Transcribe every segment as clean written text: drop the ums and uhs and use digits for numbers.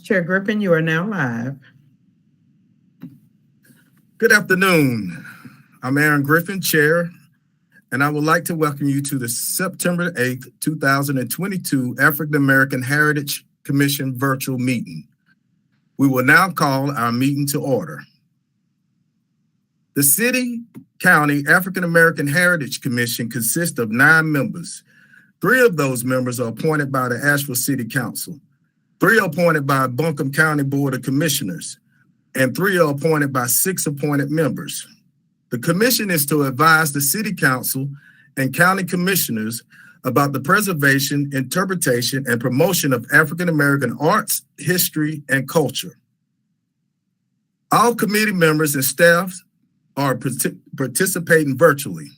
Chair Griffin, you are now live. Good afternoon. I'm Aaron Griffin, Chair, and I would like to welcome you to the September 8th, 2022 African American Heritage Commission virtual meeting. We will now call our meeting to order. The City County African American Heritage Commission consists of 9 members. 3 of those members are appointed by the Asheville City Council. 3 are appointed by Buncombe County Board of Commissioners, and 3 are appointed by 6 appointed members. The commission is to advise the City Council and County Commissioners about the preservation, interpretation, and promotion of African American arts, history, and culture. All committee members and staff are participating virtually.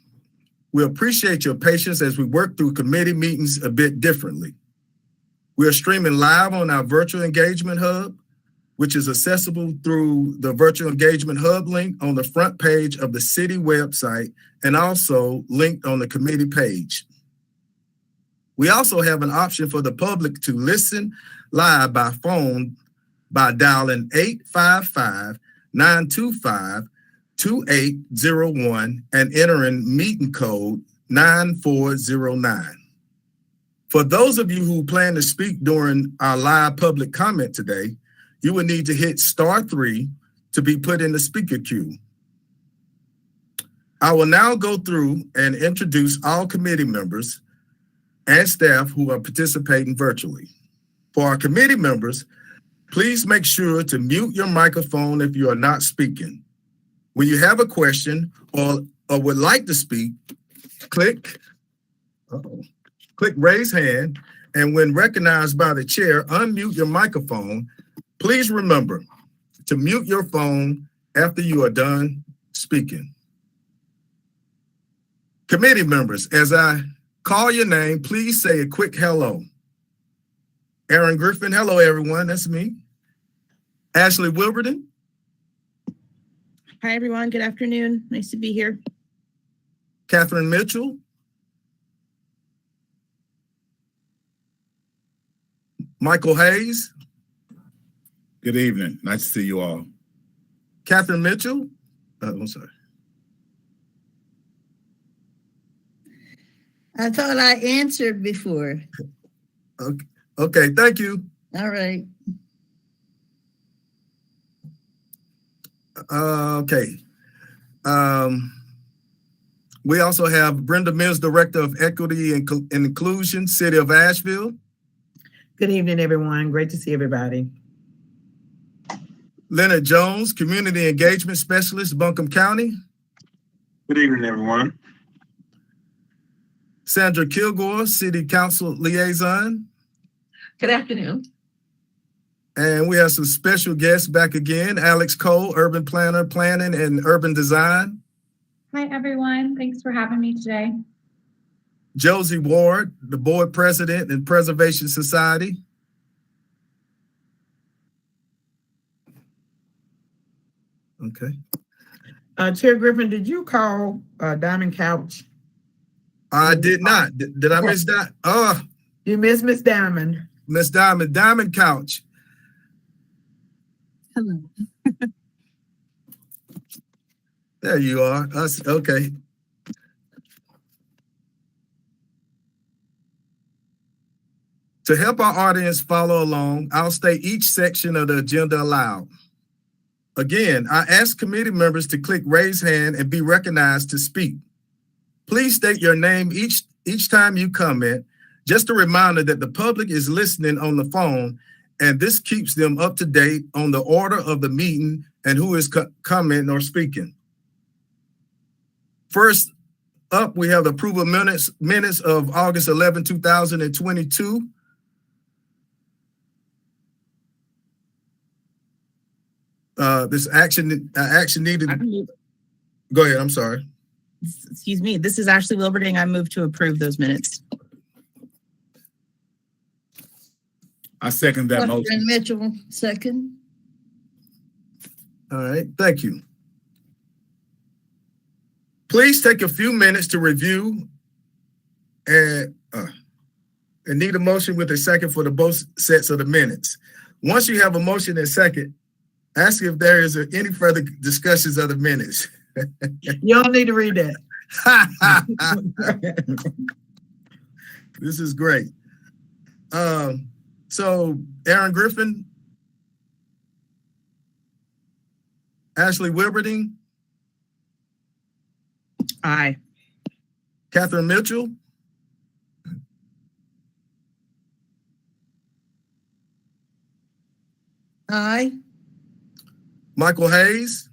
We appreciate your patience as we work through committee meetings a bit differently. We are streaming live on our virtual engagement hub, which is accessible through the virtual engagement hub link on the front page of the city website and also linked on the committee page. We also have an option for the public to listen live by phone by dialing 855-925-2801 and entering meeting code 9409. For those of you who plan to speak during our live public comment today, you will need to hit *3 to be put in the speaker queue. I will now go through and introduce all committee members and staff who are participating virtually. For our committee members, please make sure to mute your microphone if you are not speaking. When you have a question or would like to speak, click raise hand, and when recognized by the chair, unmute your microphone. Please remember to mute your phone after you are done speaking. Committee members, as I call your name, please say a quick hello. Aaron Griffin, hello everyone, that's me. Ashley Wilberton. Hi, everyone. Good afternoon. Nice to be here. Catherine Mitchell. Michael Hayes. Good evening. Nice to see you all. Catherine Mitchell. I'm sorry. I thought I answered before. Okay, thank you. All right. Okay. We also have Brenda Mills, Director of Equity and Inclusion, City of Asheville. Good evening, everyone. Great to see everybody. Leonard Jones, Community Engagement Specialist, Buncombe County. Good evening, everyone. Sandra Kilgore, City Council Liaison. Good afternoon. And we have some special guests back again. Alex Cole, Urban Planner, Planning and Urban Design. Hi, everyone. Thanks for having me today. Josie Ward, the Board President and Preservation Society. Okay. Chair Griffin, did you call Diamond Couch? I did not. Did I miss that? Oh, you missed Miss Diamond. Miss Diamond, Diamond Couch. Hello. There you are. Okay. To help our audience follow along, I'll state each section of the agenda aloud. Again, I ask committee members to click raise hand and be recognized to speak. Please state your name each time you comment. Just a reminder that the public is listening on the phone, and this keeps them up to date on the order of the meeting and who is commenting or speaking. First up, we have the approval minutes of August 11, 2022. This action needed. Go ahead. I'm sorry. Excuse me. This is Ashley Wilberting. I move to approve those minutes. I second that motion. Mitchell, second. All right. Thank you. Please take a few minutes to review and need a motion with a second for the both sets of the minutes. Once you have a motion and second, ask if there is any further discussions of the minutes. You don't need to read that. This is great. So Aaron Griffin, Ashley Wilberding, Aye. Catherine Mitchell, Aye. Michael Hayes,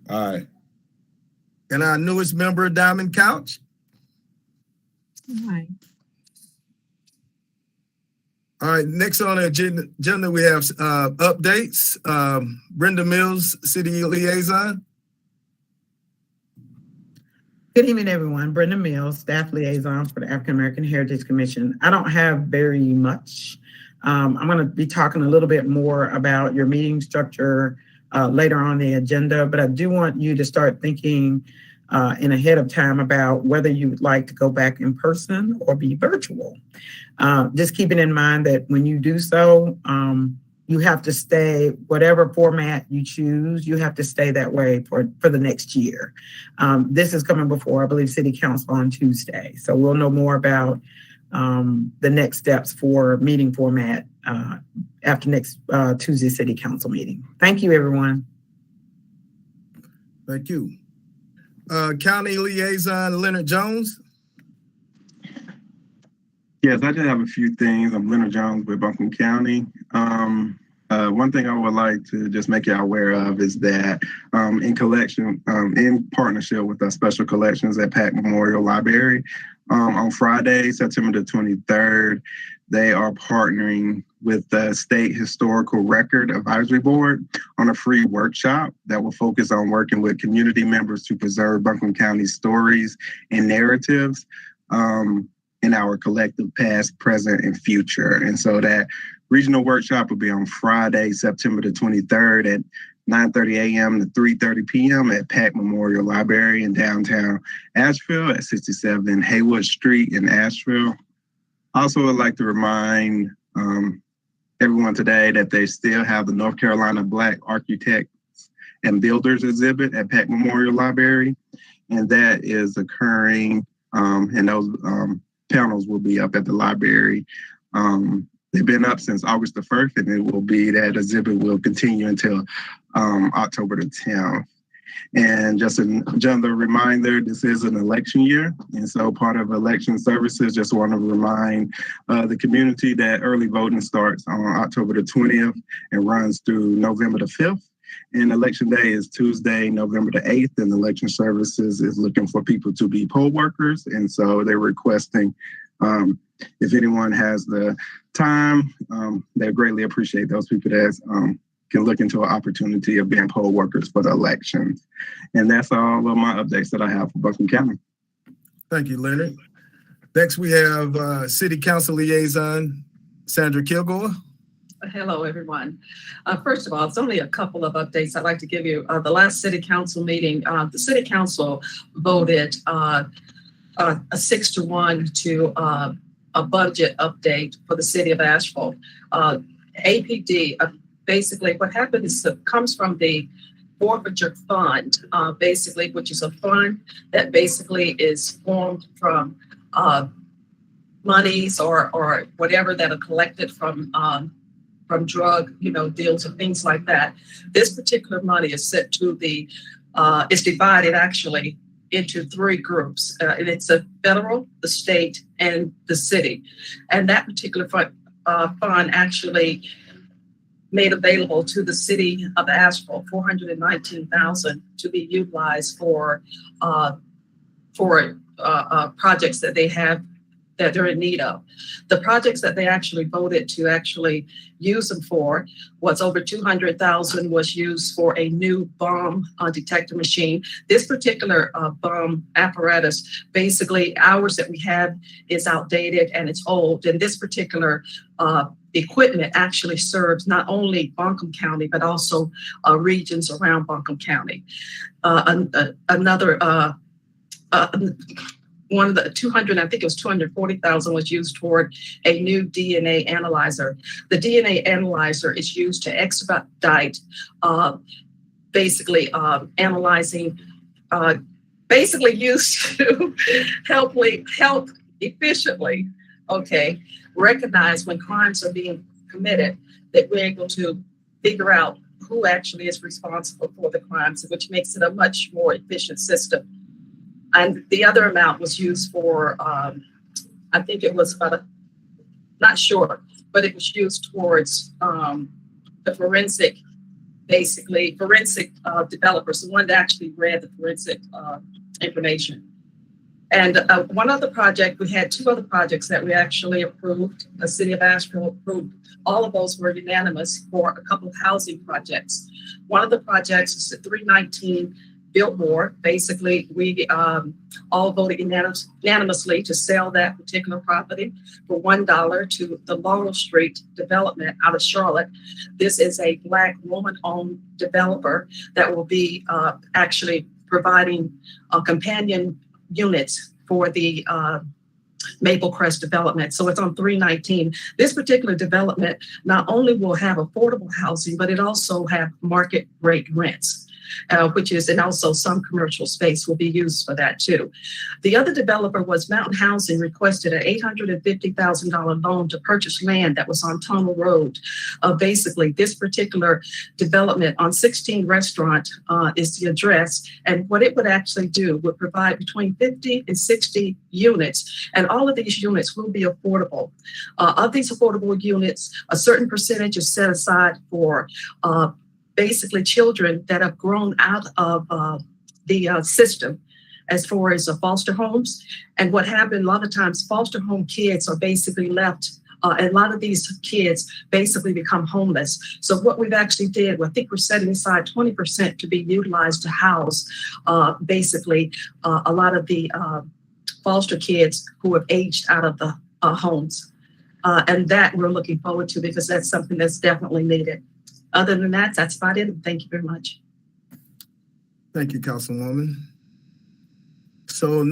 Aye. and our newest member, Diamond Couch. Aye. All right, next on the agenda we have updates. Brenda Mills, City Liaison. Good evening, everyone. Brenda Mills, Staff Liaison for the African American Heritage Commission. I don't have very much. I'm going to be talking a little bit more about your meeting structure later on the agenda, but I do want you to start thinking in ahead of time about whether you would like to go back in person or be virtual. Just keeping in mind that when you do so, you have to stay, whatever format you choose, you have to stay that way for the next year. This is coming before, I believe, City Council on Tuesday. So we'll know more about the next steps for meeting format after next Tuesday City Council meeting. Thank you, everyone. Thank you. County Liaison, Leonard Jones. Yes, I did have a few things. I'm Leonard Jones with Buncombe County. One thing I would like to just make you aware of is that in partnership with our special collections at Peck Memorial Library, on Friday, September the 23rd, they are partnering with the State Historical Record Advisory Board on a free workshop that will focus on working with community members to preserve Buncombe County stories and narratives in our collective past, present, and future. And so that regional workshop will be on Friday, September the 23rd at 9:30 a.m. to 3:30 p.m. at Peck Memorial Library in downtown Asheville at 67 Haywood Street in Asheville. Also, would like to remind everyone today that they still have the North Carolina Black Architects and Builders exhibit at Peck Memorial Library, and that is occurring, and those panels will be up at the library. They've been up since August the 1st, and it will be that exhibit will continue until October the 10th. And just another reminder, this is an election year. And so part of election services, just want to remind the community that early voting starts on October the 20th and runs through November the 5th. And election day is Tuesday, November the 8th, and election services is looking for people to be poll workers. And so they're requesting, if anyone has the time, they greatly appreciate those people that can look into an opportunity of being poll workers for the elections. And that's all of my updates that I have for Buncombe County. Thank you, Leonard. Next, we have City Council Liaison, Sandra Kilgore. Hello, everyone. First of all, it's only a couple of updates I'd like to give you. The last City Council meeting, the City Council voted a 6-1 to a budget update for the City of Asheville. APD, basically what happened is it comes from the forfeiture fund, basically, which is a fund that basically is formed from monies or whatever that are collected from drug, deals and things like that. This particular money is set to it's divided actually into 3 groups. And it's the federal, the state, and the city. And that particular fund actually made available to the city of Asheville $419,000 to be utilized for projects that they have that they're in need of. The projects that they actually voted to actually use them for was over $200,000 was used for a new bomb detector machine. This particular bomb apparatus, basically ours that we have is outdated and it's old. And this particular equipment actually serves not only Buncombe County, but also regions around Buncombe County. one of the 200, I think it was 240,000 was used toward a new DNA analyzer. The DNA analyzer is used to expedite analyzing, basically used to help efficiently, recognize when crimes are being committed, that we're able to figure out who actually is responsible for the crimes, which makes it a much more efficient system. And the other amount was used for, I think it was not sure, but it was used towards the forensic developers, the one that actually read the forensic information. And one other project, we had two other projects that we actually approved. The city of Asheville approved. All of those were unanimous for a couple of housing projects. One of the projects is the 319 Billboard. Basically, we all voted unanimously to sell that particular property for $1 to the Laurel Street development out of Charlotte. This is a Black woman-owned developer that will be actually providing companion units for the Maple Crest development. So it's on 319. This particular development not only will have affordable housing, but it also have market rate rents. And also some commercial space will be used for that too. The other developer was Mountain Housing, requested an $850,000 loan to purchase land that was on Tunnel Road. Basically, this particular development on 16 Restaurant is the address. And what it would actually do would provide between 50 and 60 units. And all of these units will be affordable. Of these affordable units, a certain percentage is set aside for basically children that have grown out of the system as far as foster homes. And what happened, a lot of times foster home kids are basically left, and a lot of these kids basically become homeless. So what we've actually did, I think we're setting aside 20% to be utilized to house basically a lot of the foster kids who have aged out of the homes. And that we're looking forward to because that's something that's definitely needed. Other than that, that's about it. Thank you very much. Thank you, Councilwoman. So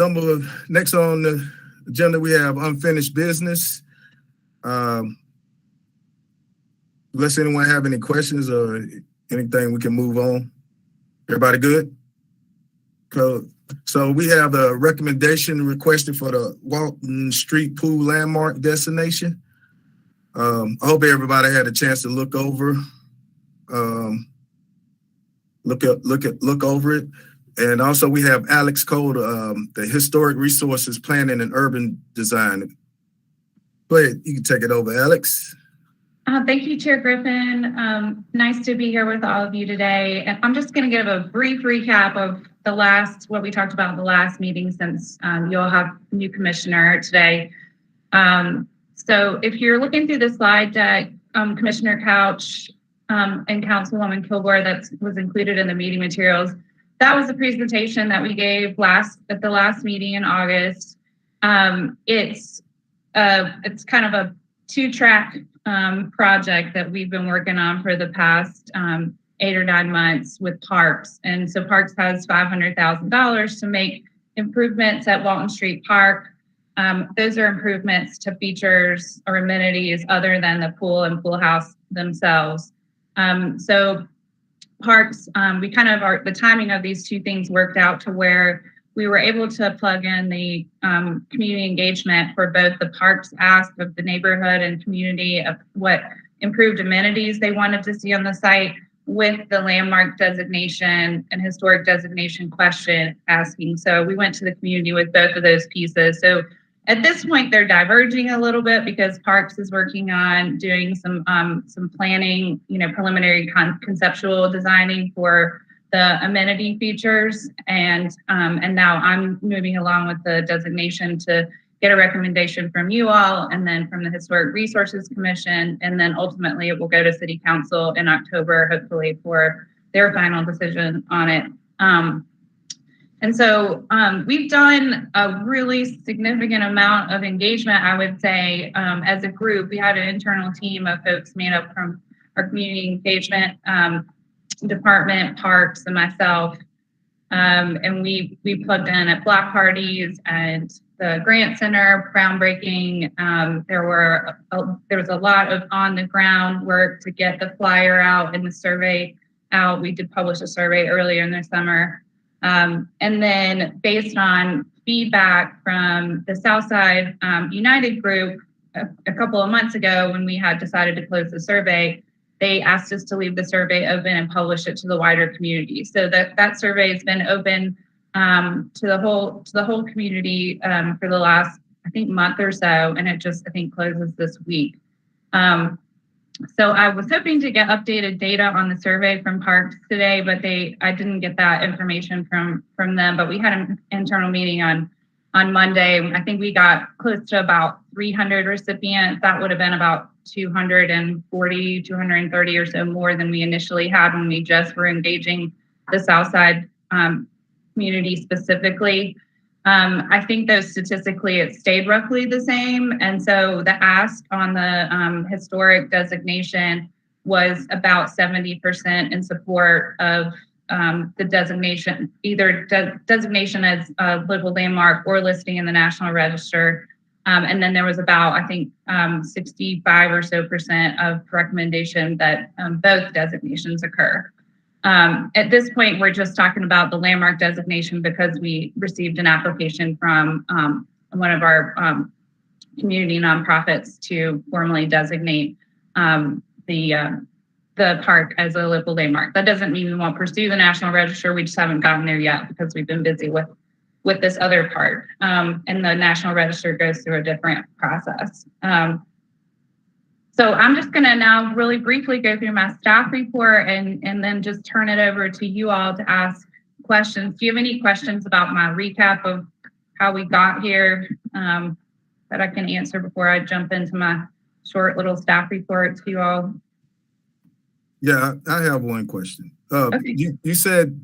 next on the agenda, we have unfinished business. Unless anyone have any questions or anything, we can move on. Everybody good? So we have the recommendation requested for the Walton Street Pool Landmark destination. I hope everybody had a chance to look over it. And also we have Alex Cole, the Historic Resources Planning and Urban Design. Go ahead, you can take it over, Alex. Thank you, Chair Griffin. Nice to be here with all of you today. And I'm just going to give a brief recap of what we talked about in the last meeting, since you all have a new commissioner today. So if you're looking through the slide deck, Commissioner Couch and Councilwoman Kilgore, that was included in the meeting materials. That was a presentation that we gave at the last meeting in August. It's kind of a two-track project that we've been working on for the past 8 or 9 months with Parks. And so Parks has $500,000 to make improvements at Walton Street Park. Those are improvements to features or amenities other than the pool and pool house themselves. So Parks, the timing of these two things worked out to where we were able to plug in the community engagement for both the Parks ask of the neighborhood and community of what improved amenities they wanted to see on the site with the landmark designation and historic designation question asking. So we went to the community with both of those pieces. So at this point, they're diverging a little bit because Parks is working on doing some planning, preliminary conceptual designing for the amenity features, and now I'm moving along with the designation to get a recommendation from you all, and then from the Historic Resources Commission, and then ultimately it will go to City Council in October, hopefully for their final decision on it. And so we've done a really significant amount of engagement, I would say, as a group. We had an internal team of folks made up from our community engagement department, Parks, and myself. And we plugged in at block parties and the grant center groundbreaking. There was a lot of on the ground work to get the flyer out and the survey out. We did publish a survey earlier in the summer. And then based on feedback from the Southside United group a couple of months ago, when we had decided to close the survey, they asked us to leave the survey open and publish it to the wider community. So that survey has been open to the whole community for the last, I think, month or so, and it just, I think, closes this week. So I was hoping to get updated data on the survey from Parks today, but I didn't get that information from them. But we had an internal meeting on Monday. I think we got close to about 300 recipients. That would have been about 240, 230 or so more than we initially had when we just were engaging the Southside community specifically. I think though statistically it stayed roughly the same. And so the ask on the historic designation was about 70% in support of the designation, either designation as a local landmark or listing in the National Register. And then there was about, I think, 65 or so % of recommendation that both designations occur. At this point, we're just talking about the landmark designation because we received an application from one of our community nonprofits to formally designate the park as a local landmark. That doesn't mean we won't pursue the National Register. We just haven't gotten there yet because we've been busy with this other part. And the National Register goes through a different process. So I'm just going to now really briefly go through my staff report and then just turn it over to you all to ask questions. Do you have any questions about my recap of how we got here that I can answer before I jump into my short little staff report to you all? Yeah, I have one question. Okay. You said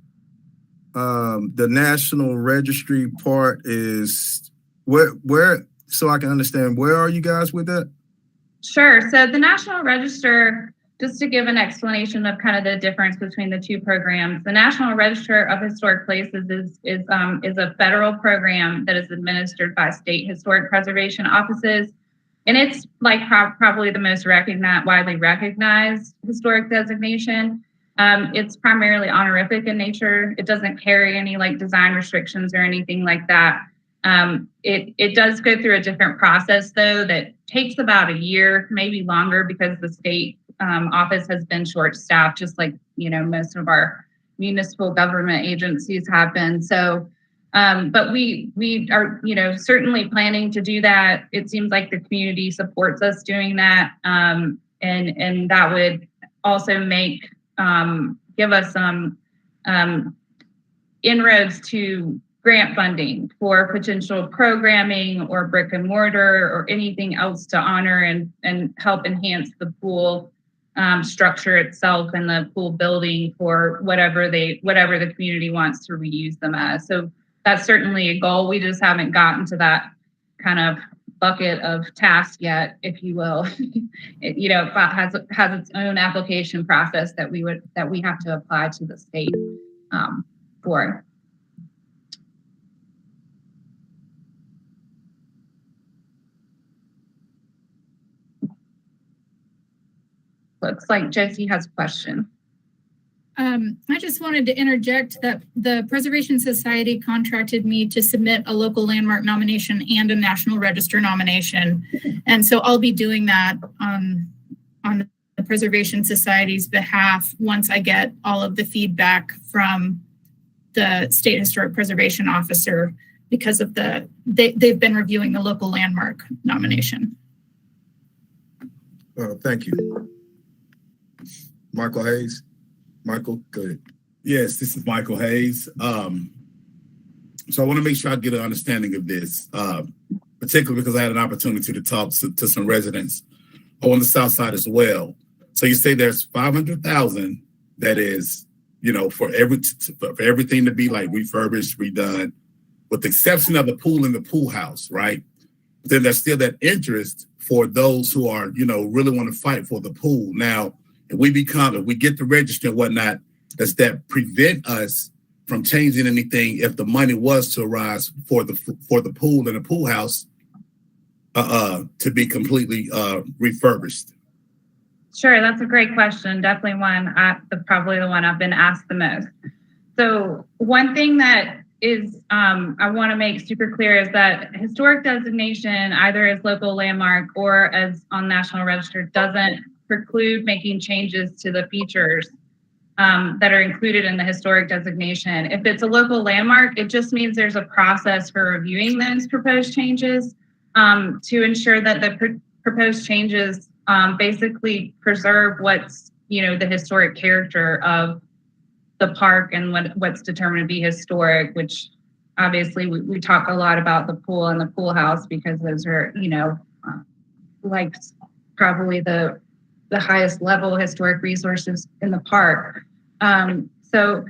the National Registry part is where, so I can understand, where are you guys with that? Sure. So the National Register, just to give an explanation of kind of the difference between the two programs, the National Register of Historic Places is a federal program that is administered by state historic preservation offices. And it's like probably the most widely recognized historic designation. It's primarily honorific in nature. It doesn't carry any like design restrictions or anything like that. It does go through a different process though that takes about a year, maybe longer, because the state office has been short-staffed, just like most of our municipal government agencies have been. So, but we are certainly planning to do that. It seems like the community supports us doing that, and that would also give us some inroads to grant funding for potential programming or brick and mortar or anything else to honor and help enhance the pool structure itself and the pool building for whatever the community wants to reuse them as. So that's certainly a goal. We just haven't gotten to that kind of bucket of task yet, if you will. It has its own application process that we have to apply to the state for. Looks like Josie has a question. I just wanted to interject that the Preservation Society contracted me to submit a local landmark nomination and a National Register nomination. And so I'll be doing that on the Preservation Society's behalf once I get all of the feedback from the State Historic Preservation Officer because of they've been reviewing the local landmark nomination. Thank you. Michael Hayes. Michael, go ahead. Yes, this is Michael Hayes. So I want to make sure I get an understanding of this, particularly because I had an opportunity to talk to some residents on the South Side as well. So you say there's 500,000 that is, for everything to be like refurbished, redone, with the exception of the pool and the pool house, right? But then there's still that interest for those who are, really want to fight for the pool. Now, if we get the register and whatnot, does that prevent us from changing anything if the money was to arise for the pool and the pool house to be completely refurbished? Sure, that's a great question. Definitely probably the one I've been asked the most. So one thing that is I want to make super clear is that historic designation, either as local landmark or as on National Register, doesn't preclude making changes to the features that are included in the historic designation. If it's a local landmark, it just means there's a process for reviewing those proposed changes to ensure that the proposed changes basically preserve what's, the historic character of the park and what's determined to be historic, which obviously we talk a lot about the pool and the pool house because those are, like probably the highest level historic resources in the park. So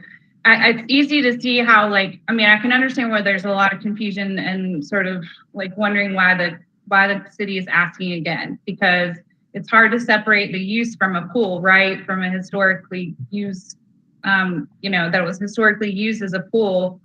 it's easy to see how, I can understand where there's a lot of confusion and sort of like wondering why the city is asking again, because it's hard to separate the use from a pool, right? From a historically used, that was historically used as a pool.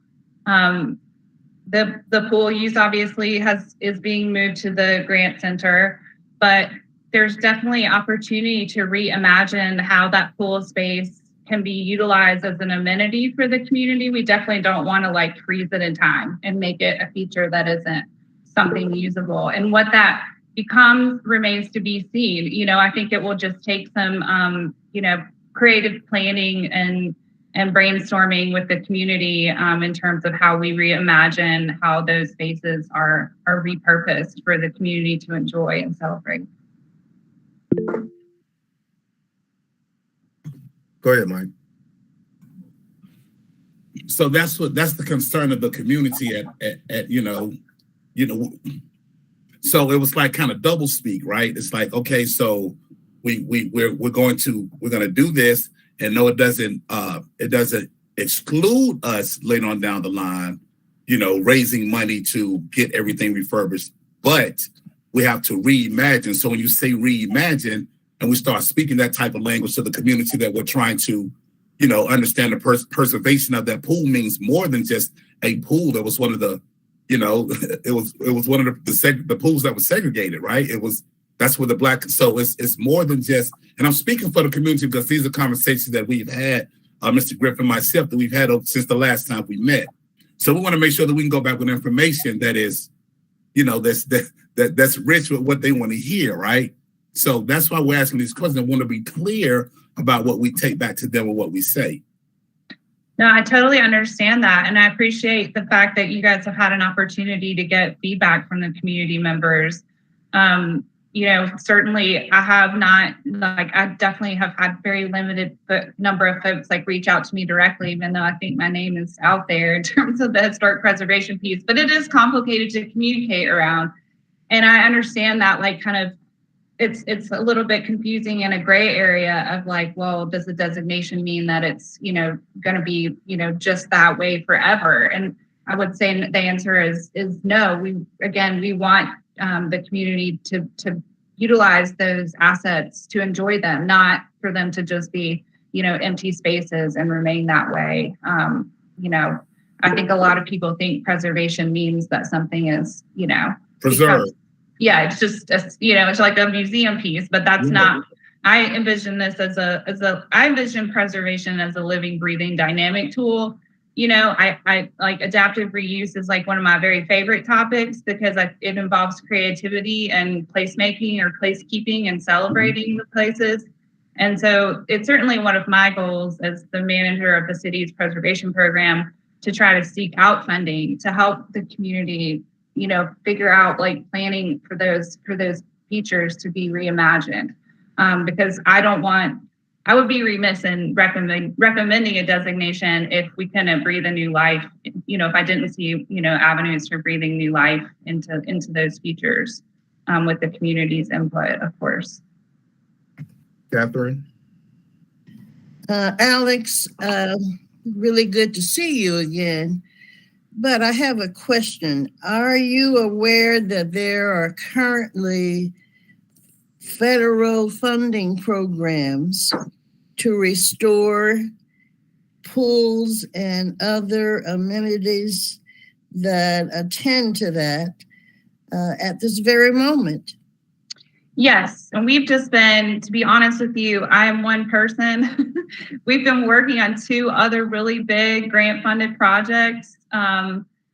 The pool use obviously is being moved to the grant center, but there's definitely opportunity to reimagine how that pool space can be utilized as an amenity for the community. We definitely don't want to freeze it in time and make it a feature that isn't something usable. And what that becomes remains to be seen. I think it will just take some, creative planning and brainstorming with the community in terms of how we reimagine how those spaces are repurposed for the community to enjoy and celebrate. Go ahead, Mike. So that's the concern of the community at so it was like kind of double speak, right? It's like, okay, so we're going to do this, and no, it doesn't exclude us later on down the line, raising money to get everything refurbished, but we have to reimagine. So when you say reimagine, and we start speaking that type of language to the community that we're trying to, understand the preservation of that pool means more than just a pool that was one of the, it was one of the pools that was segregated, right? That's where the black, so it's more than just, and I'm speaking for the community because these are conversations that we've had, Mr. Griffin, myself, that we've had since the last time we met. So we want to make sure that we can go back with information that is, that's rich with what they want to hear, right? So that's why we're asking these questions. I want to be clear about what we take back to them and what we say. No, I totally understand that. And I appreciate the fact that you guys have had an opportunity to get feedback from the community members. Certainly I have not, I definitely have had very limited number of folks reach out to me directly, even though I think my name is out there in terms of the historic preservation piece, but it is complicated to communicate around. And I understand that it's a little bit confusing in a gray area of well, does the designation mean that it's, going to be, just that way forever? And I would say the answer is no. We want the community to utilize those assets to enjoy them, not for them to just be, empty spaces and remain that way. I think a lot of people think preservation means that something is, preserved. It's just, it's like a museum piece, but that's not, I envision this I envision preservation as a living, breathing, dynamic tool. I like adaptive reuse is one of my very favorite topics because it involves creativity and placemaking or placekeeping and celebrating the places. And so it's certainly one of my goals as the manager of the city's preservation program to try to seek out funding to help the community, figure out planning for those features to be reimagined. Because I would be remiss in recommending a designation if we couldn't breathe a new life, if I didn't see, avenues for breathing new life into those features with the community's input, of course. Catherine? Alex, really good to see you again. But I have a question. Are you aware that there are currently federal funding programs to restore pools and other amenities that attend to that at this very moment? Yes, and we've just been, to be honest with you, I am one person. We've been working on two other really big grant-funded projects.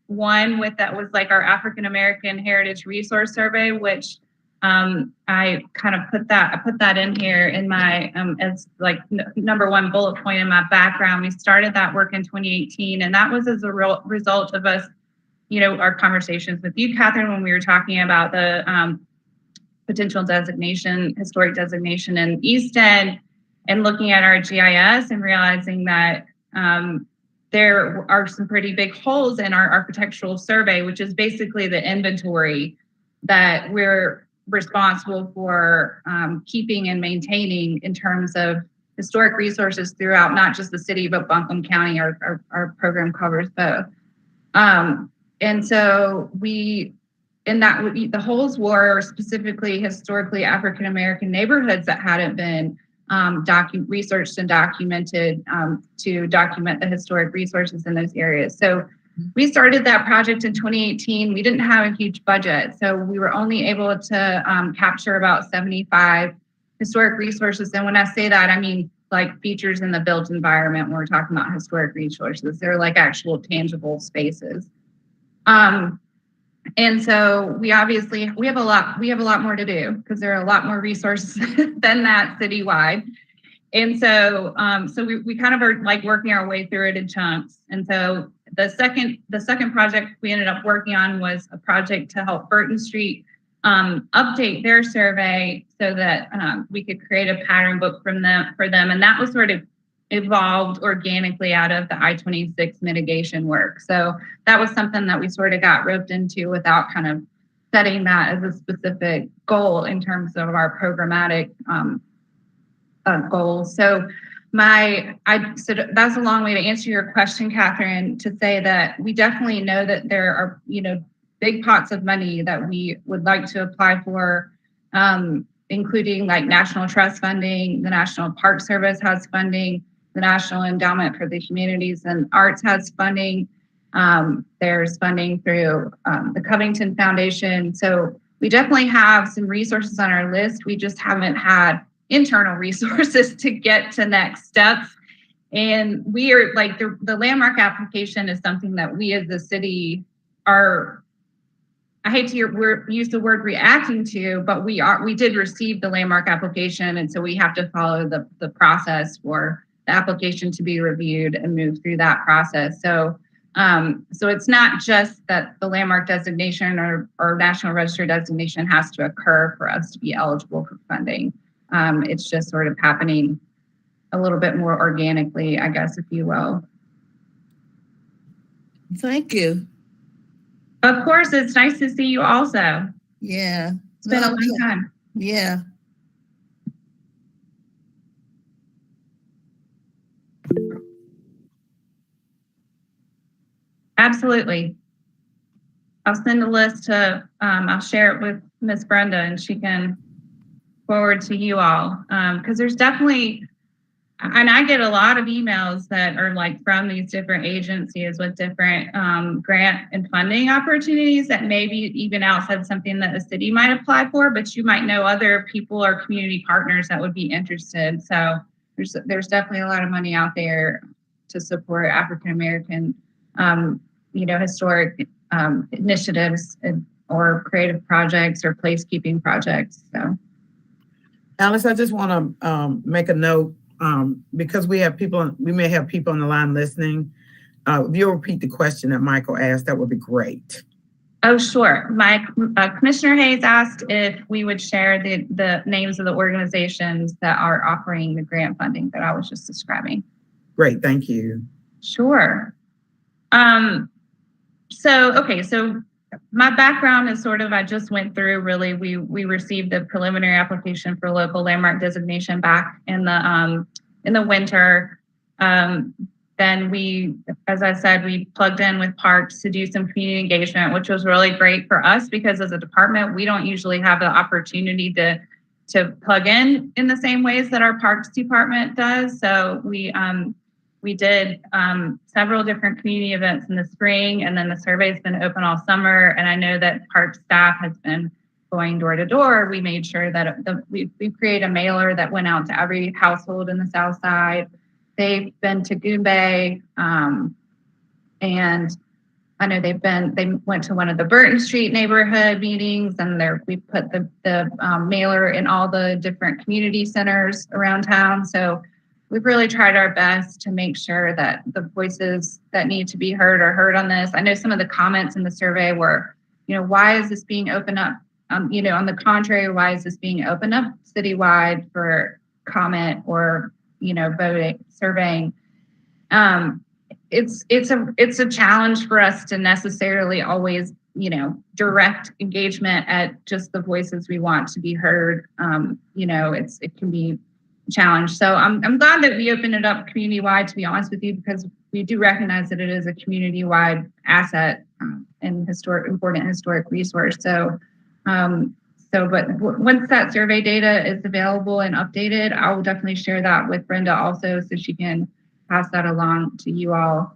One that was like our African American Heritage Resource Survey, which I kind of put that in here in my as like number one bullet point in my background. We started that work in 2018, and that was as a result of us, our conversations with you, Catherine, when we were talking about the potential designation, historic designation in East End, and looking at our GIS and realizing that there are some pretty big holes in our architectural survey, which is basically the inventory that we're responsible for keeping and maintaining in terms of historic resources throughout not just the city, but Buncombe County. Our program covers both. And so the holes were specifically historically African American neighborhoods that hadn't been researched and documented to document the historic resources in those areas. So we started that project in 2018. We didn't have a huge budget, so we were only able to capture about 75 historic resources. And when I say that, I mean like features in the built environment when we're talking about historic resources. They're like actual tangible spaces. And so we have a lot more to do because there are a lot more resources than that citywide. And so we kind of are like working our way through it in chunks. And so the second project we ended up working on was a project to help Burton Street update their survey so that we could create a pattern book for them. And that was sort of evolved organically out of the I-26 mitigation work. So that was something that we sort of got roped into without kind of setting that as a specific goal in terms of our programmatic goals. So that's a long way to answer your question, Catherine, to say that we definitely know that there are, big pots of money that we would like to apply for, including like National Trust funding. The National Park Service has funding. The National Endowment for the Humanities and Arts has funding. There's funding through the Covington Foundation. So we definitely have some resources on our list. We just haven't had internal resources to get to next steps. And we are like the landmark application is something that we as a city are, I hate to use the word reacting to, but we did receive the landmark application. And so we have to follow the process for the application to be reviewed and move through that process. So it's not just that the landmark designation or National Register designation has to occur for us to be eligible for funding. It's just sort of happening a little bit more organically, I guess, if you will. Thank you. Of course, it's nice to see you also. Yeah. It's been a long time. Yeah. Absolutely. I'll send a list to, I'll share it with Miss Brenda and she can forward to you all. Because there's definitely, and I get a lot of emails that are like from these different agencies with different grant and funding opportunities that maybe even outside something that the city might apply for, but you might know other people or community partners that would be interested. So there's definitely a lot of money out there to support African American historic initiatives or creative projects or placekeeping projects. So, Alice, I just want to make a note because we may have people on the line listening. If you'll repeat the question that Michael asked, that would be great. Oh, sure. Commissioner Hayes asked if we would share the names of the organizations that are offering the grant funding that I was just describing. Great, thank you. Sure. So my background is sort of, I just went through really, we received the preliminary application for local landmark designation back in the winter. Then we, as I said, we plugged in with parks to do some community engagement, which was really great for us because as a department, we don't usually have the opportunity to plug in the same ways that our parks department does. So we we did several different community events in the spring, and then the survey's been open all summer. And I know that park staff has been going door to door. We made sure that we created a mailer that went out to every household in the South Side. They've been to Goombay, and I know they went to one of the Burton Street neighborhood meetings, and we put the mailer in all the different community centers around town. So we've really tried our best to make sure that the voices that need to be heard are heard on this. I know some of the comments in the survey were, why is this being opened up? On the contrary, why is this being opened up citywide for comment or, voting, surveying? It's a challenge for us to necessarily always, direct engagement at just the voices we want to be heard. It can be a challenge. So I'm glad that we opened it up community-wide, to be honest with you, because we do recognize that it is a community-wide asset and important historic resource. But once that survey data is available and updated, I will definitely share that with Brenda also, so she can pass that along to you all.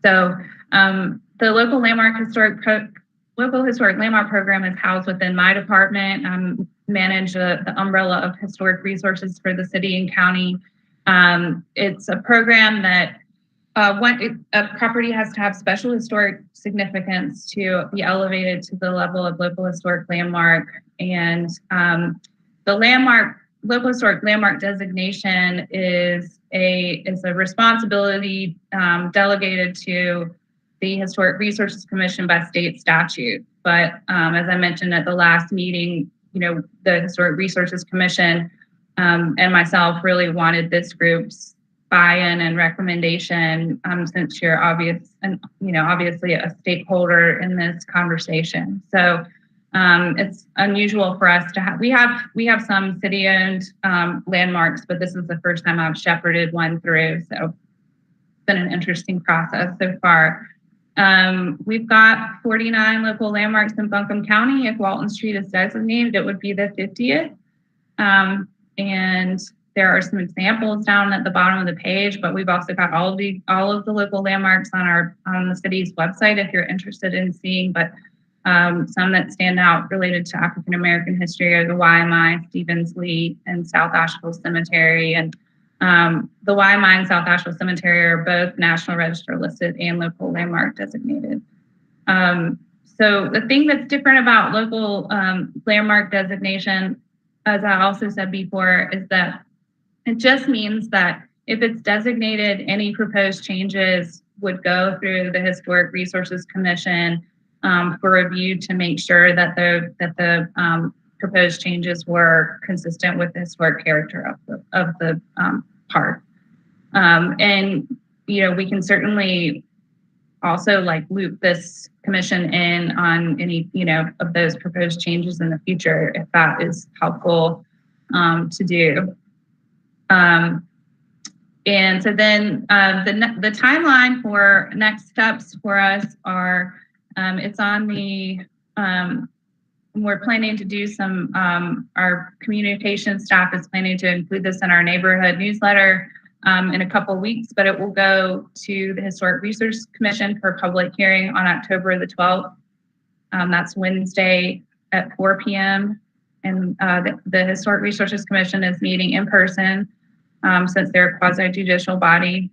The local historic landmark program is housed within my department. Manage the umbrella of historic resources for the city and county. It's a program that a property has to have special historic significance to be elevated to the level of local historic landmark. And the local historic landmark designation is a responsibility delegated to the Historic Resources Commission by state statute. But as I mentioned at the last meeting, the Historic Resources Commission and myself really wanted this group's buy-in and recommendation, since you're obviously a stakeholder in this conversation. So it's unusual for us to have. We have some city-owned landmarks, but this is the first time I've shepherded one through. So it's been an interesting process so far. We've got 49 local landmarks in Buncombe County. If Walton Street is designated, it would be the 50th. And there are some examples down at the bottom of the page, but we've also got all of the local landmarks on the city's website if you're interested in seeing. But some that stand out related to African American history are the YMI, Stevens Lee, and South Asheville Cemetery. And the YMI and South Asheville Cemetery are both National Register listed and local landmark designated. So the thing that's different about local landmark designation, as I also said before, is that it just means that if it's designated, any proposed changes would go through the Historic Resources Commission for review to make sure that the proposed changes were consistent with the historic character of the park. And we can certainly also loop this commission in on any of those proposed changes in the future if that is helpful to do. And so then the timeline for next steps for us are it's on the we're planning to do some our communication staff is planning to include this in our neighborhood newsletter in a couple of weeks, but it will go to the Historic Resource Commission for public hearing on October the 12th. That's Wednesday at 4 p.m. And the Historic Resources Commission is meeting in person since they're a quasi-judicial body.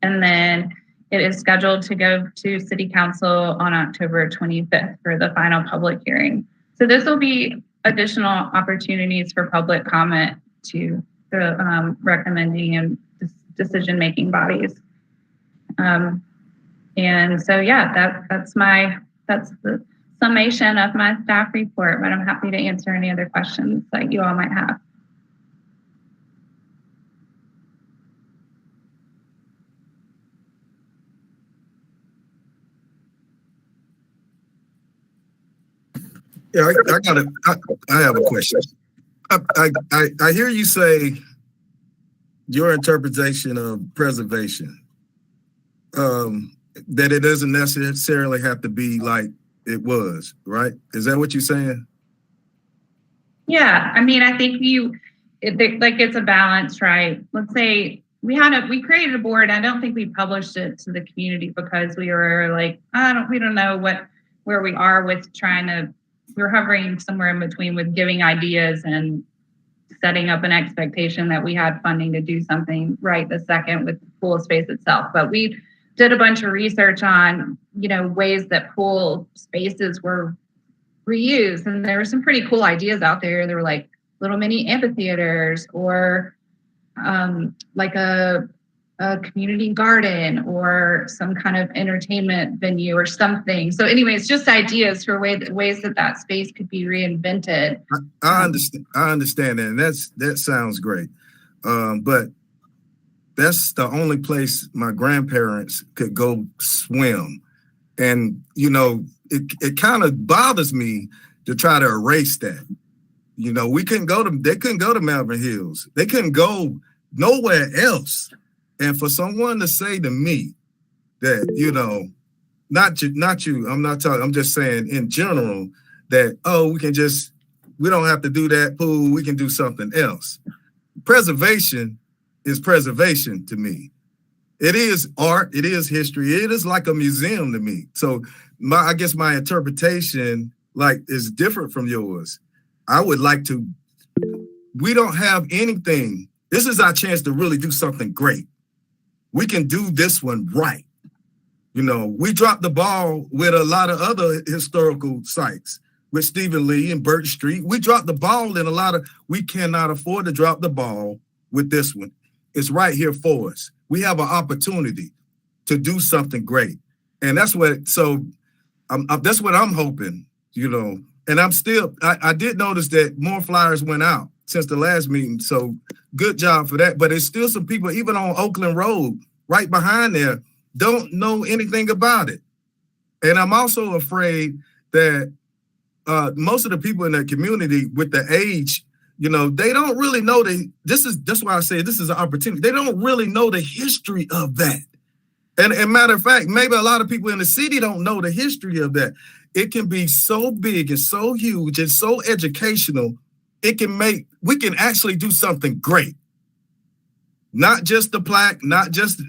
And then it is scheduled to go to City Council on October 25th for the final public hearing. So this will be additional opportunities for public comment to the recommending and decision-making bodies. And so, yeah, that's the summation of my staff report, but I'm happy to answer any other questions that you all might have. Yeah, I have a question. I hear you say your interpretation of preservation, that it doesn't necessarily have to be like it was, right? Is that what you're saying? Yeah, I mean, I think it's a balance, right? Let's say we created a board. I don't think we published it to the community because we were like, we don't know where we are with we're hovering somewhere in between with giving ideas and setting up an expectation that we had funding to do something right this second with the pool space itself. But we did a bunch of research on, ways that pool spaces were reused. And there were some pretty cool ideas out there. There were like little mini amphitheaters or like a community garden or some kind of entertainment venue or something. So anyways, just ideas for ways that space could be reinvented. I understand that. And that sounds great. But that's the only place my grandparents could go swim. And, it kind of bothers me to try to erase that. They couldn't go to Malvern Hills. They couldn't go nowhere else. And for someone to say to me that, not you, I'm just saying in general that, we don't have to do that pool. We can do something else. Preservation is preservation to me. It is art. It is history. It is like a museum to me. So I guess my interpretation is different from yours. I would like to, we don't have anything. This is our chance to really do something great. We can do this one right. We dropped the ball with a lot of other historical sites with Stephen Lee and Burke Street. We dropped the ball in we cannot afford to drop the ball with this one. It's right here for us. We have an opportunity to do something great. And that's what I'm hoping, and I did notice that more flyers went out since the last meeting. So good job for that. But there's still some people, even on Oakland Road, right behind there, don't know anything about it. And I'm also afraid that most of the people in that community with the age, they don't really know that's why I say this is an opportunity. They don't really know the history of that. And matter of fact, maybe a lot of people in the city don't know the history of that. It can be so big and so huge and so educational. We can actually do something great. Not just the plaque, not just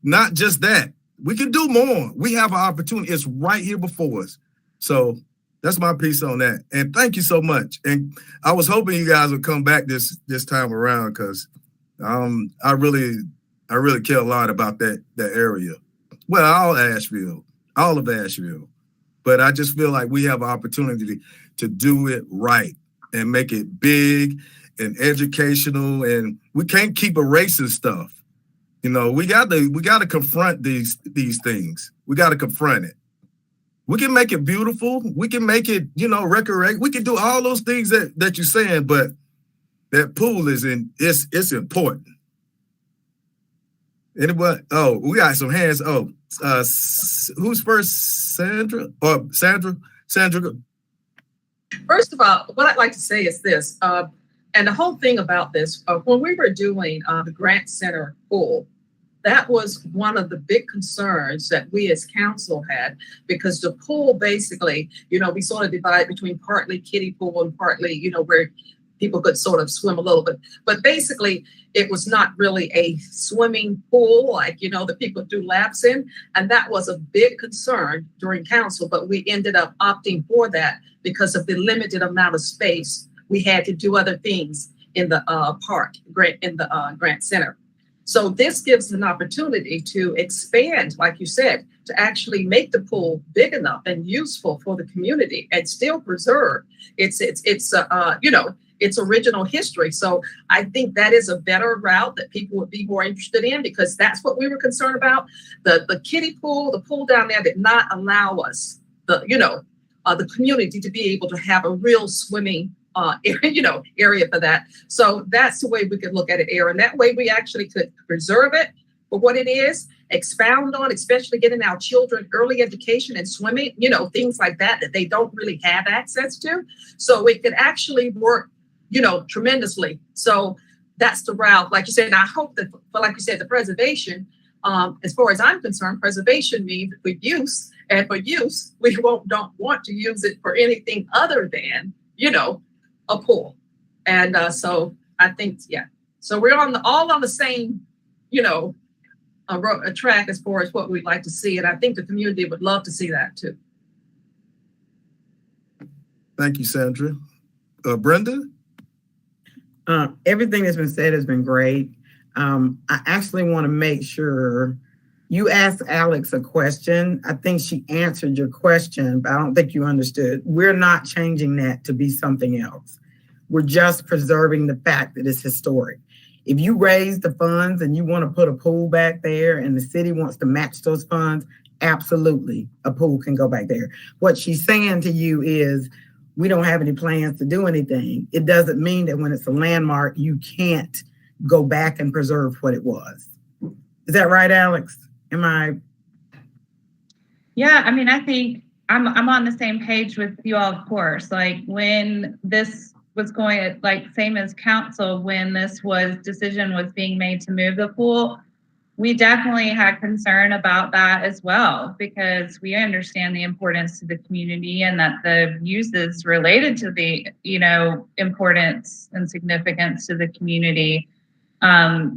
not just that. We can do more. We have an opportunity. It's right here before us. So that's my piece on that. And thank you so much. And I was hoping you guys would come back this time around because I really care a lot about that area. Well, all of Asheville. But I just feel like we have an opportunity to do it right and make it big and educational. And we can't keep erasing stuff. We got to confront these things. We got to confront it. We can make it beautiful. We can make it, recreate. We can do all those things that you're saying, but that pool it's important. Anybody? Oh, we got some hands. Oh, who's first? Sandra? Or Sandra? Sandra? First of all, what I'd like to say is this, and the whole thing about this, when we were doing the Grant Center pool, that was one of the big concerns that we as council had, because the pool basically, we sort of divide between partly kiddie pool and partly, where people could sort of swim a little bit. But basically, it was not really a swimming pool like, that people do laps in. And that was a big concern during council, but we ended up opting for that because of the limited amount of space. We had to do other things in the park, in the Grant Center. So this gives an opportunity to expand, like you said, to actually make the pool big enough and useful for the community and still preserve its original history. So I think that is a better route that people would be more interested in, because that's what we were concerned about. The kiddie pool, the pool down there did not allow us, the community to be able to have a real swimming area for that. So that's the way we could look at it, Aaron. That way we actually could preserve it for what it is, expound on, especially getting our children early education and swimming, things like that they don't really have access to. So it could actually work, tremendously. So that's the route, like you said. And I hope that, but like you said, the preservation, as far as I'm concerned, preservation means for use, and for use, we don't want to use it for anything other than, a pool. And so I think, So we're all on the same, a track as far as what we'd like to see. And I think the community would love to see that too. Thank you, Sandra. Brenda? Everything that's been said has been great. I actually want to make sure you asked Alex a question. I think she answered your question, but I don't think you understood. We're not changing that to be something else. We're just preserving the fact that it's historic. If you raise the funds and you want to put a pool back there and the city wants to match those funds, absolutely, a pool can go back there. What she's saying to you is, we don't have any plans to do anything. It doesn't mean that when it's a landmark, you can't go back and preserve what it was. Is that right, Alex? Yeah, I mean, I think I'm on the same page with you all, of course. Like when this was going, like same as council, when this decision was being made to move the pool, we definitely had concern about that as well, because we understand the importance to the community and that the uses related to the, importance and significance to the community. I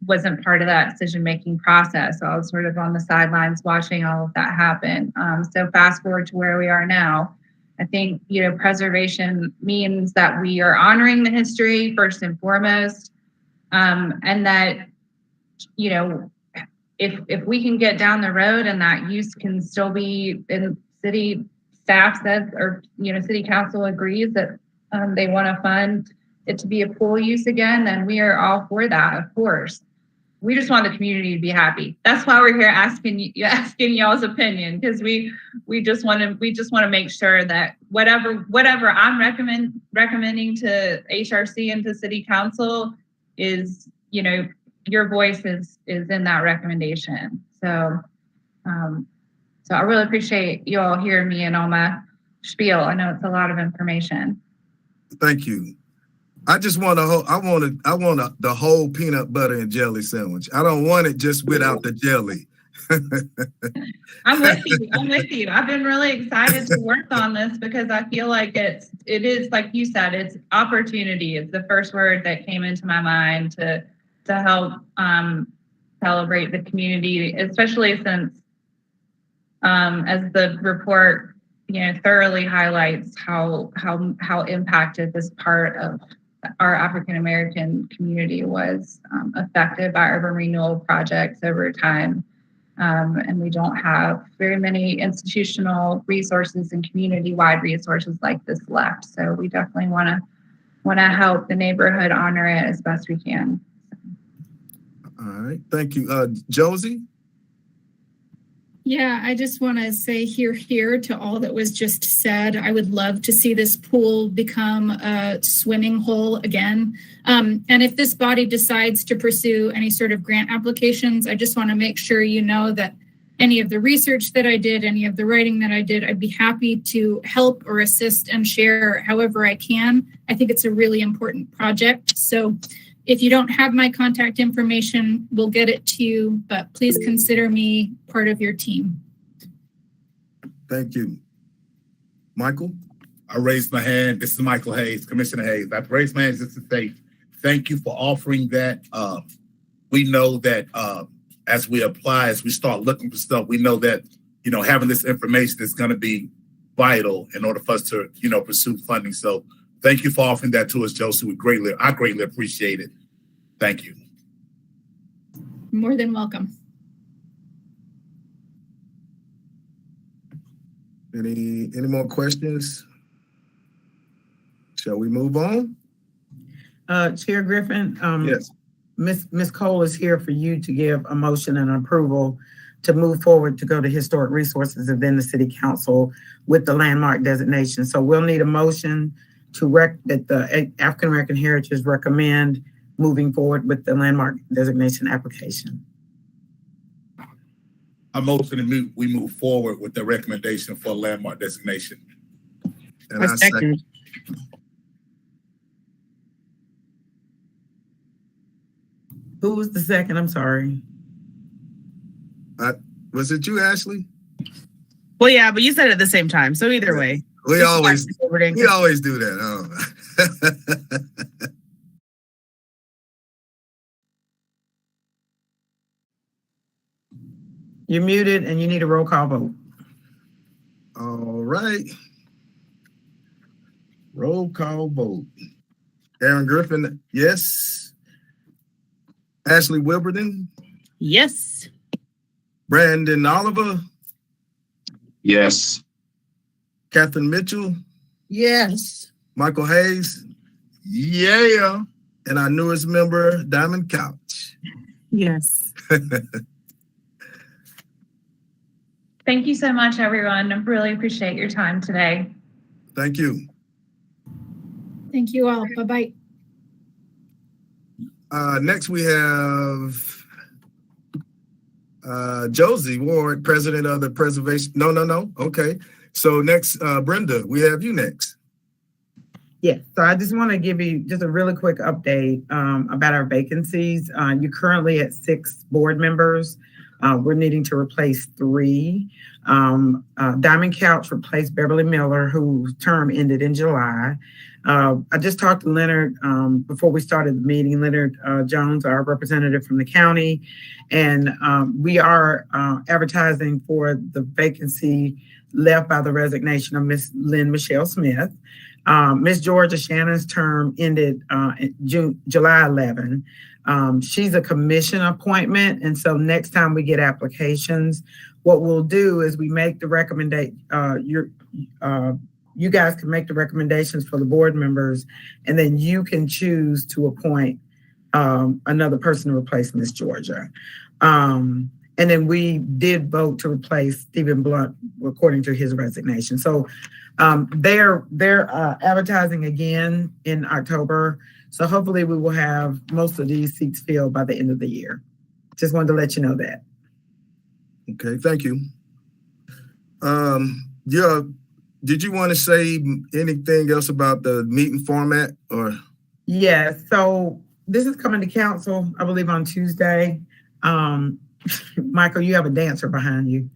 wasn't part of that decision-making process. So I was sort of on the sidelines watching all of that happen. So fast forward to where we are now, I think, preservation means that we are honoring the history first and foremost. And that, if we can get down the road and that use can still be, and city staff says, or, city council agrees that they want to fund it to be a pool use again, then we are all for that, of course. We just want the community to be happy. That's why we're here asking y'all's opinion, because we just want to make sure that whatever I'm recommending to HRC and to City Council is, your voice is in that recommendation. So I really appreciate you all hearing me and all my spiel. I know it's a lot of information. Thank you. I just want the whole peanut butter and jelly sandwich. I don't want it just without the jelly. I'm with you. I've been really excited to work on this because I feel like it is, like you said, it's opportunity. It's the first word that came into my mind to help celebrate the community, especially since as the report thoroughly highlights how impacted this part of our African American community was affected by urban renewal projects over time. And we don't have very many institutional resources and community-wide resources like this left. So we definitely want to help the neighborhood honor it as best we can. All right, thank you. Josie? Yeah, I just want to say here to all that was just said. I would love to see this pool become a swimming hole again. And if this body decides to pursue any sort of grant applications, I just want to make sure you know that any of the research that I did, any of the writing that I did, I'd be happy to help or assist and share however I can. I think it's a really important project. So if you don't have my contact information, we'll get it to you, but please consider me part of your team. Thank you. Michael? I raised my hand. This is Michael Hayes, Commissioner Hayes. I raised my hand just to say thank you for offering that. We know that as we apply, as we start looking for stuff, we know that, having this information is going to be vital in order for us to, pursue funding. So thank you for offering that to us, Josie. I greatly appreciate it. Thank you. More than welcome. Any more questions? Shall we move on? Chair Griffin, Yes. Ms. Cole is here for you to give a motion and approval to move forward to go to historic resources and then the city council with the landmark designation. So we'll need a motion that the African American Heritage recommend moving forward with the landmark designation application. I motion we move forward with the recommendation for landmark designation. And I second. Who was the second? I'm sorry. Was it you, Ashley? Well, yeah, but you said it at the same time. So either way. We always do that. Oh. You're muted and you need a roll call vote. All right. Roll call vote. Aaron Griffin, yes. Ashley Wilburton, Yes. Brandon Oliver, Yes. Catherine Mitchell, Yes. Michael Hayes, Yeah. and our newest member, Diamond Couch. Yes. Thank you so much, everyone. I really appreciate your time today. Thank you. Thank you all. Bye-bye. Next we have Josie Ward, president of the preservation. No. Okay. So next, Brenda, we have you next. Yes, so I just want to give you just a really quick update about our vacancies. You're currently at 6 board members. We're needing to replace 3. Diamond Couch replaced Beverly Miller, whose term ended in July. I just talked to Leonard before we started the meeting. Leonard Jones, our representative from the county, and we are advertising for the vacancy left by the resignation of Miss Lynn Michelle Smith. Miss Georgia Shannon's term ended July 11. She's a commission appointment, and so next time we get applications, what we'll do is we make the recommendation. You guys can make the recommendations for the board members, and then you can choose to appoint another person to replace Miss Georgia. And then we did vote to replace Stephen Blunt according to his resignation. So they're advertising again in October. So hopefully we will have most of these seats filled by the end of the year. Just wanted to let you know that. Okay, thank you. Did you want to say anything else about the meeting format or? Yeah, so this is coming to council, I believe, on Tuesday. Michael, you have a dancer behind you.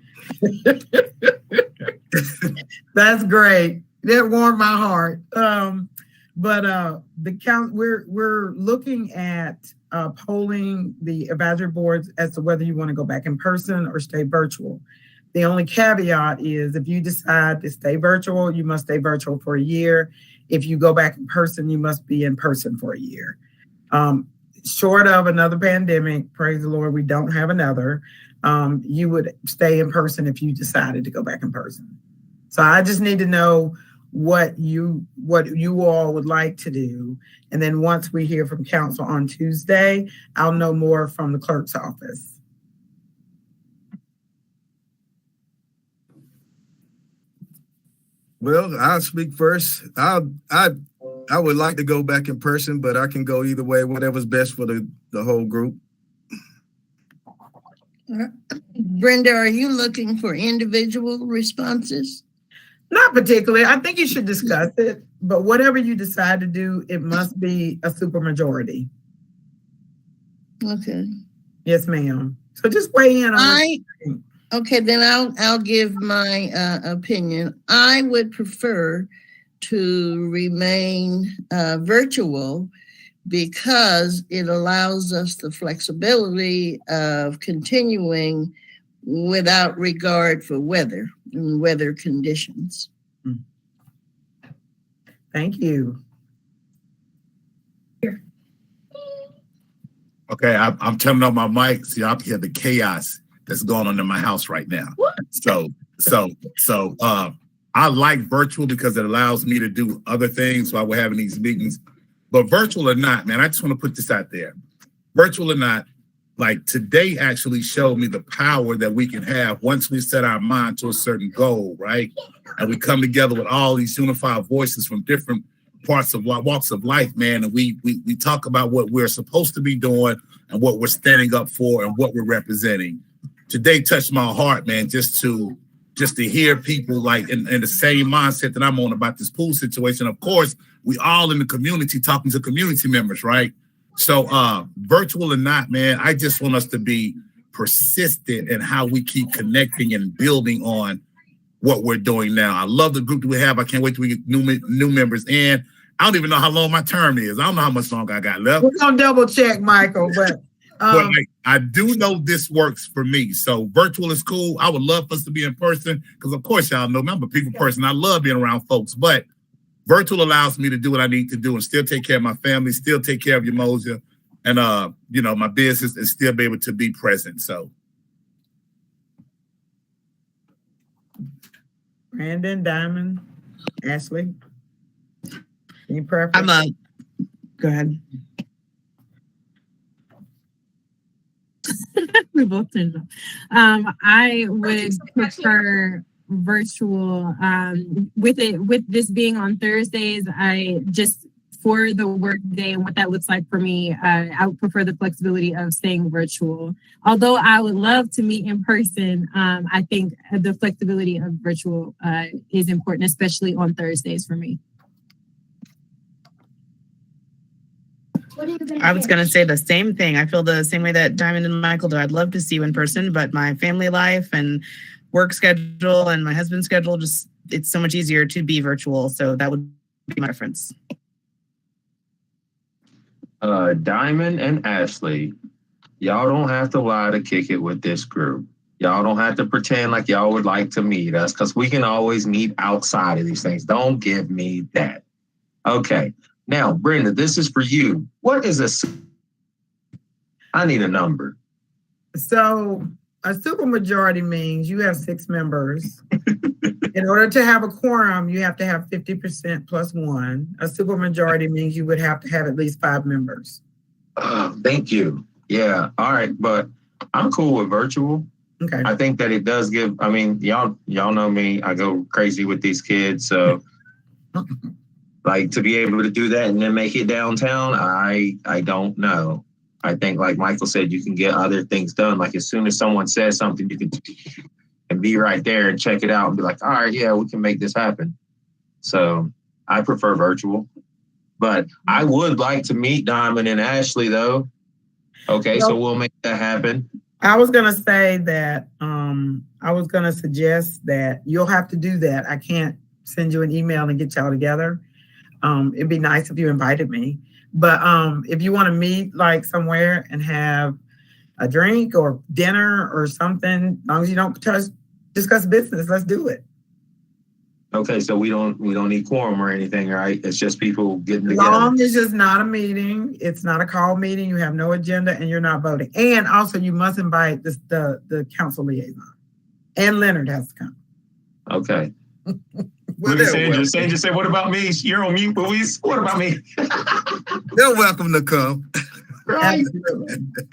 That's great. That warmed my heart. But we're looking at polling the advisory boards as to whether you want to go back in person or stay virtual. The only caveat is if you decide to stay virtual, you must stay virtual for a year. If you go back in person, you must be in person for a year. Short of another pandemic, praise the Lord, we don't have another. You would stay in person if you decided to go back in person. So I just need to know what you all would like to do. And then once we hear from council on Tuesday, I'll know more from the clerk's office. Well, I'll speak first. I would like to go back in person, but I can go either way, whatever's best for the whole group. Brenda, are you looking for individual responses? Not particularly. I think you should discuss it, but whatever you decide to do, it must be a supermajority. Okay. Yes, ma'am. So just weigh in on it. Okay, then I'll give my opinion. I would prefer to remain virtual because it allows us the flexibility of continuing without regard for weather and weather conditions. Thank you. Okay, I'm turning on my mic. See, I hear the chaos that's going on in my house right now. So I like virtual because it allows me to do other things while we're having these meetings. But virtual or not, man, I just want to put this out there. Virtual or not, like today actually showed me the power that we can have once we set our mind to a certain goal, right? And we come together with all these unified voices from different parts of walks of life, man. And we talk about what we're supposed to be doing and what we're standing up for and what we're representing. Today touched my heart, man, just to hear people like in the same mindset that I'm on about this pool situation. Of course, we all in the community talking to community members, right? So virtual or not, man, I just want us to be persistent in how we keep connecting and building on what we're doing now. I love the group that we have. I can't wait till we get new members in. I don't even know how long my term is. I don't know how much longer I got left. We're gonna double check, Michael, but But like, I do know this works for me. So virtual is cool. I would love for us to be in person because, of course, y'all know me. I'm a people person. I love being around folks. But virtual allows me to do what I need to do and still take care of my family, still take care of Umoja and my business, and still be able to be present. So. Brandon, Diamond, Ashley. Any preference? Go ahead. We both did. I would prefer virtual. With this being on Thursdays, I just for the work day and what that looks like for me, I would prefer the flexibility of staying virtual. Although I would love to meet in person, I think the flexibility of virtual is important, especially on Thursdays for me. I was going to say the same thing. I feel the same way that Diamond and Michael do. I'd love to see you in person, but my family life and work schedule and my husband's schedule, it's so much easier to be virtual. So that would be my preference. Diamond and Ashley, y'all don't have to lie to kick it with this group. Y'all don't have to pretend like y'all would like to meet us because we can always meet outside of these things. Don't give me that. Okay. Now, Brenda, this is for you. What is I need a number. So a supermajority means you have 6 members. In order to have a quorum, you have to have 50% plus 1. A supermajority means you would have to have at least 5 members. Thank you. Yeah. All right. But I'm cool with virtual. Okay. I think that it does give, y'all know me. I go crazy with these kids. So like to be able to do that and then make it downtown, I don't know. I think like Michael said, you can get other things done. Like as soon as someone says something, you can and be right there and check it out and be like, all right, yeah, we can make this happen. So I prefer virtual, but I would like to meet Diamond and Ashley though. Okay, so we'll make that happen. I was going to say that I was going to suggest that you'll have to do that. I can't send you an email and get y'all together. It'd be nice if you invited me. But if you want to meet like somewhere and have a drink or dinner or something, as long as you don't discuss business, let's do it. Okay, so we don't need quorum or anything, right? It's just people getting As together. long as it's not a meeting, it's not a call meeting, you have no agenda and you're not voting. And also you must invite the council liaison. And Leonard has to come. Okay. Well, Sandra said, what about me? You're on mute, Louise. What about me? they're welcome to come. Right?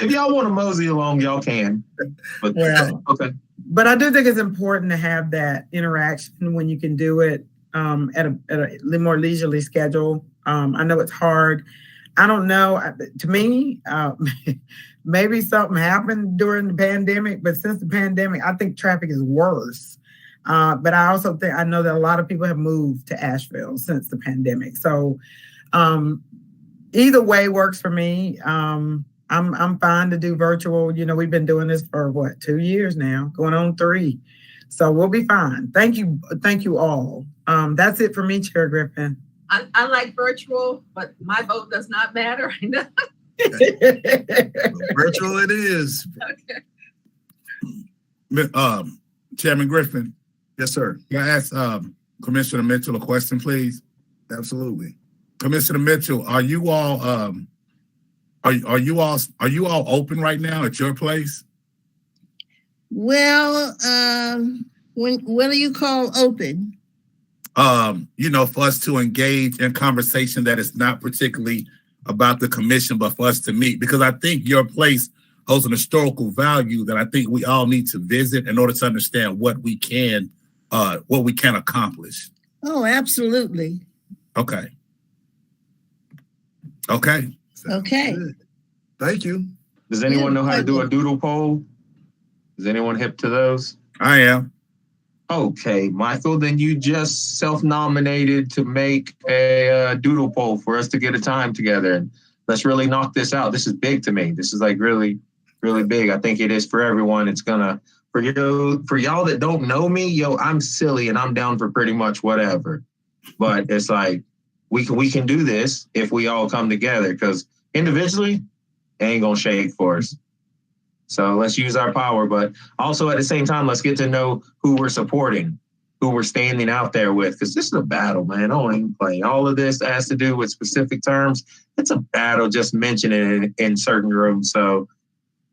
If y'all want to mosey along, y'all can. But okay. But I do think it's important to have that interaction when you can do it at a more leisurely schedule. I know it's hard. I don't know. To me, maybe something happened during the pandemic, but since the pandemic, I think traffic is worse. But I also think I know that a lot of people have moved to Asheville since the pandemic. So either way works for me. I'm fine to do virtual. You know, we've been doing this for 2 years now, going on 3. So we'll be fine. Thank you all. That's it for me, Chair Griffin. I like virtual, but my vote does not matter. Virtual it is. Okay. Chairman Griffin. Yes, sir. Can I ask Commissioner Mitchell a question, please? Absolutely. Commissioner Mitchell, are you all open right now at your place? Well, what do you call open? For us to engage in conversation that is not particularly about the commission, but for us to meet, because I think your place holds an historical value that I think we all need to visit in order to understand what we can accomplish. Oh, absolutely. Okay. Okay. Good. Thank you. Does anyone know how to do a doodle poll? Is anyone hip to those? I am. Okay, Michael, then you just self-nominated to make a doodle poll for us to get a time together. And let's really knock this out. This is big to me. This is like really, really big. I think it is for everyone. It's gonna, for y'all that don't know me, I'm silly and I'm down for pretty much whatever. But it's like, we can do this if we all come together, because individually, It ain't gonna shake for us. So let's use our power, but also at the same time, let's get to know who we're supporting, who we're standing out there with, because this is a battle, man. I don't even play. All of this has to do with specific terms. It's a battle just mentioning it in certain rooms. So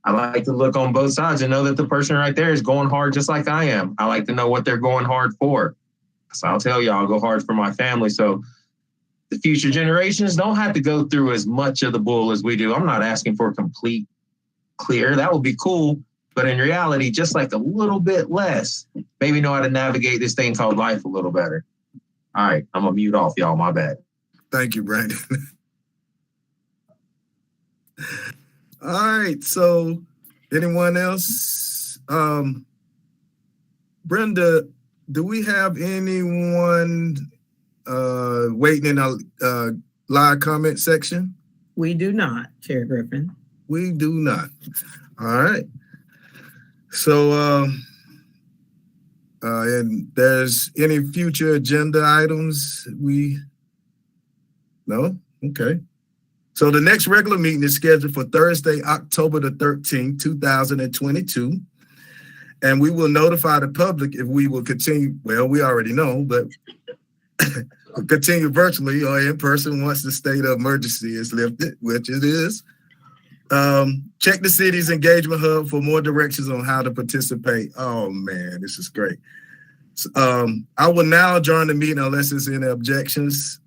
I like to look on both sides and know that the person right there is going hard just like I am. I like to know what they're going hard for. So I'll tell you, I'll go hard for my family. So the future generations don't have to go through as much of the bull as we do. I'm not asking for complete clear. That would be cool. But in reality, just like a little bit less, maybe know how to navigate this thing called life a little better. All right, I'm gonna mute off, y'all. My bad. Thank you, Brandon. All right, so anyone else? Brenda, do we have anyone waiting in our live comment section? We do not, Chair Griffin. We do not. All right. So, and there's any future agenda items no? Okay. So the next regular meeting is scheduled for Thursday, October the 13th, 2022. And we will notify the public if we will continue. Well, we already know, but continue virtually or in person once the state of emergency is lifted, which it is. Check the city's engagement hub for more directions on how to participate. Oh man, this is great. So, I will now adjourn the meeting unless there's any objections.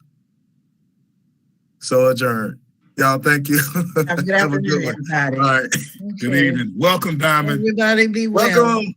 So adjourn. Y'all, thank you. Have a good afternoon, everybody. All right. Good evening. Welcome, Diamond. Everybody be well. Welcome.